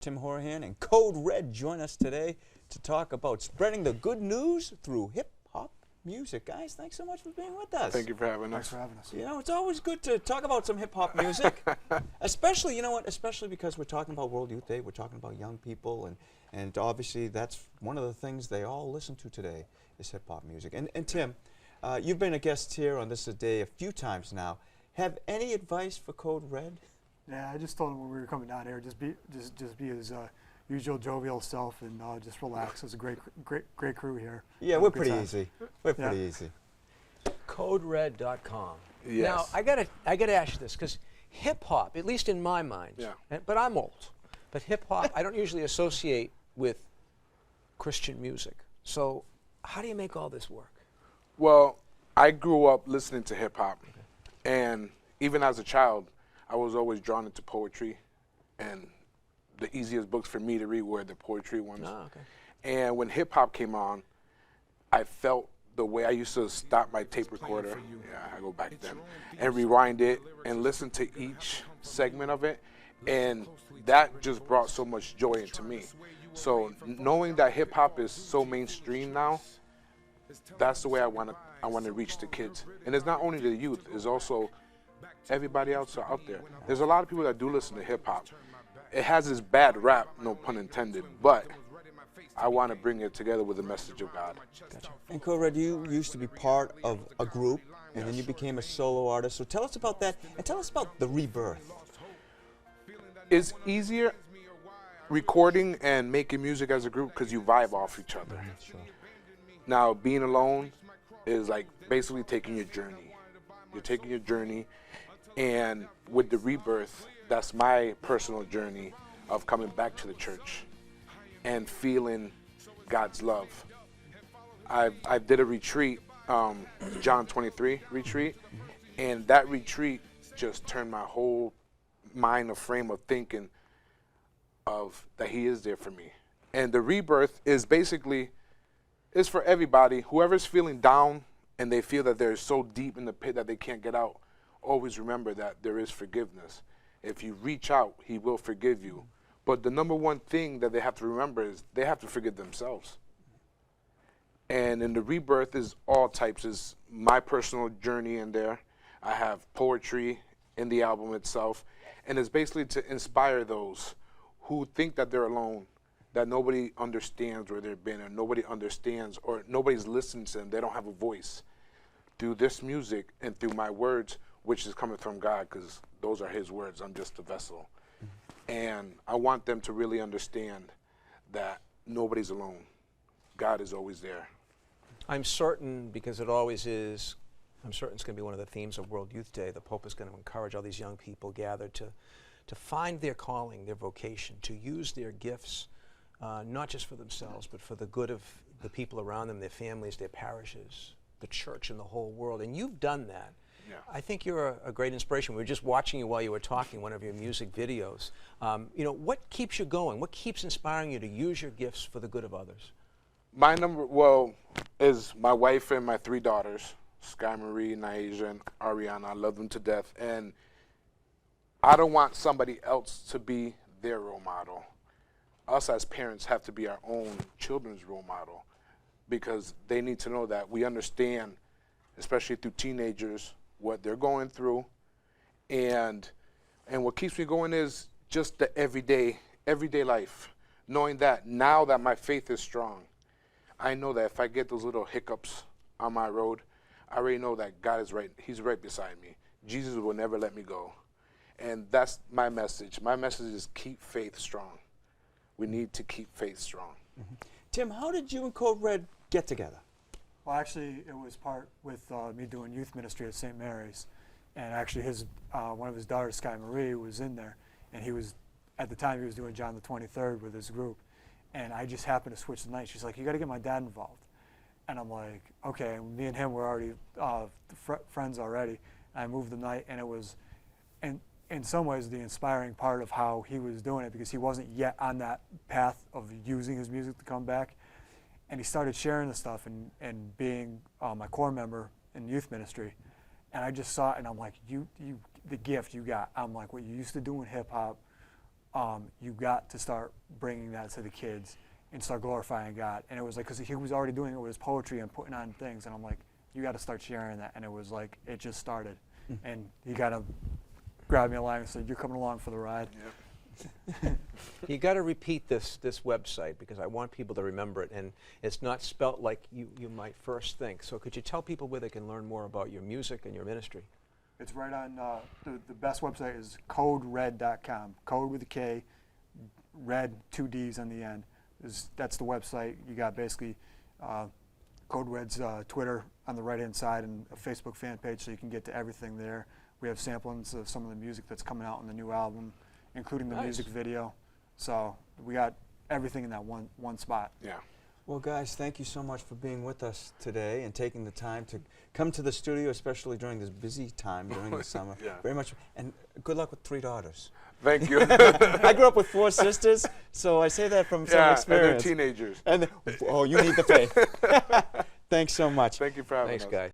Tim Horahan and Code Red join us today to talk about spreading the good news through hip-hop music. Guys, thanks so much for being with us. Thank you for having us. Thanks for having us. You know, it's always good to talk about some hip-hop music, especially, you know what, especially because we're talking about World Youth Day, we're talking about young people, and obviously that's one of the things they all listen to today is hip-hop music. And Tim, you've been a guest here on This Is a Day a few times now. Have any advice for Code Red? Yeah, I just told him when we were coming down here, just be his usual jovial self and just relax. It's a great crew here. Yeah, we're pretty easy. We're pretty easy. KodeRedd.com. Yes. Now I gotta ask you this, because hip hop, at least in my mind, but I'm old, but hip hop I don't usually associate with Christian music. So how do you make all this work? Well, I grew up listening to hip hop, and even as a child, I was always drawn into poetry, and the easiest books for me to read were the poetry ones. Oh, okay. And when hip hop came on, I felt the way I used to stop my tape recorder, I go back then, and rewind it and listen to each segment of it, and that just brought so much joy into me. So knowing that hip hop is so mainstream now, that's the way I want to reach the kids. And it's not only the youth, it's also everybody else out there. There's a lot of people that do listen to hip hop. It has this bad rap, no pun intended, but I want to bring it together with the message of God. Gotcha. And Code Red, you used to be part of a group, and then you became a solo artist. So tell us about that, and tell us about the rebirth. It's easier recording and making music as a group because you vibe off each other. Sure. Now, being alone is like basically taking your journey. You're taking your journey, and with the rebirth, that's my personal journey of coming back to the church and feeling God's love. I did a retreat, John 23 retreat, and that retreat just turned my whole mind, a frame of thinking of that He is there for me. And the rebirth is basically, is for everybody. Whoever's feeling down and they feel that they're so deep in the pit that they can't get out, always remember that there is forgiveness. If you reach out, He will forgive you. But the number one thing that they have to remember is they have to forgive themselves. And in the rebirth is all types. Is my personal journey in there. I have poetry in the album itself. And it's basically to inspire those who think that they're alone, that nobody understands where they've been, or nobody understands, or nobody's listening to them. They don't have a voice. Through this music and through my words, which is coming from God, because those are His words. I'm just a vessel. And I want them to really understand that nobody's alone. God is always there. I'm certain, because it always is, I'm certain it's going to be one of the themes of World Youth Day. The Pope is going to encourage all these young people gathered to find their calling, their vocation, to use their gifts, not just for themselves, but for the good of the people around them, their families, their parishes, the church, and the whole world. And you've done that. Yeah. I think you're a great inspiration. We were just watching you while you were talking, one of your music videos. You know, what keeps you going? What keeps inspiring you to use your gifts for the good of others? My number, well, is my wife and my 3 daughters, Sky Marie, Naija, and Ariana. I love them to death. And I don't want somebody else to be their role model. Us as parents have to be our own children's role model, because they need to know that we understand, especially through teenagers, what they're going through. And what keeps me going is just the everyday life, knowing that now that my faith is strong, I know that if I get those little hiccups on my road, I already know that God is right. He's right beside me. Jesus will never let me go. And that's my message. My message is keep faith strong. We need to keep faith strong. Mm-hmm. Tim, how did you and Code Red get together? Well, actually, it was part with me doing youth ministry at St. Mary's, and actually, one of his daughters, Sky Marie, was in there, and he was, at the time, he was doing John the 23rd with his group, and I just happened to switch the night. She's like, "You got to get my dad involved," and I'm like, "Okay." And me and him were already friends already. I moved the night, and it was, in some ways, the inspiring part of how he was doing it, because he wasn't yet on that path of using his music to come back. And he started sharing the stuff and being my core member in youth ministry. And I just saw it, and I'm like, the gift you got. I'm like, what you used to do in hip hop you got to start bringing that to the kids and start glorifying God. And it was like, because he was already doing it with his poetry and putting on things, and I'm like, you got to start sharing that. And it was like, it just started. And he kind of grabbed me along and said, you're coming along for the ride. Yep. You got to repeat this website because I want people to remember it, and it's not spelt like you might first think. So could you tell people where they can learn more about your music and your ministry? It's right on, the best website is koderedd.com. Code with a K, Red, 2 Ds on the end. That's the website. You got basically Kode Redd's Twitter on the right-hand side and a Facebook fan page, so you can get to everything there. We have samplings of some of the music that's coming out in the new album, including the music video. So we got everything in that one spot. Yeah. Well, guys, thank you so much for being with us today and taking the time to come to the studio, especially during this busy time during the summer. Yeah. Very much. And good luck with 3 daughters. Thank you. I grew up with 4 sisters, so I say that from some experience. And they're teenagers. And oh, you need the faith. Thanks so much. Thank you for having us. Thanks, guys.